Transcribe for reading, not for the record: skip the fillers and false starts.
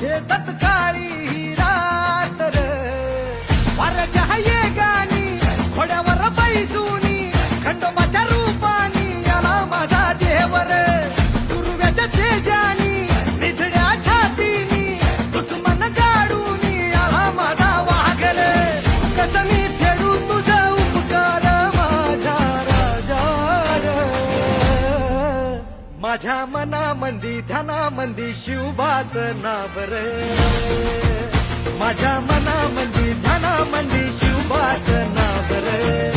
हे तत्काळी ही रात र वाऱ्याच्या ये गाणी घोड्यावर बैसूनी खंडोबाच्या रूपानी याला माझा देवर सुरव्याच्या तेजानी निधड्या छातीनी दुश्मन गाडूनी याला माझा वाघर कसं मी फेडू तुझा उपकार माझ्या राजा माझ्या मनामंदी ध्यानामंदी शिवबाचं नाव रे माझ्या मनामंदी ध्यानामंदी शिवबाचं नाव रे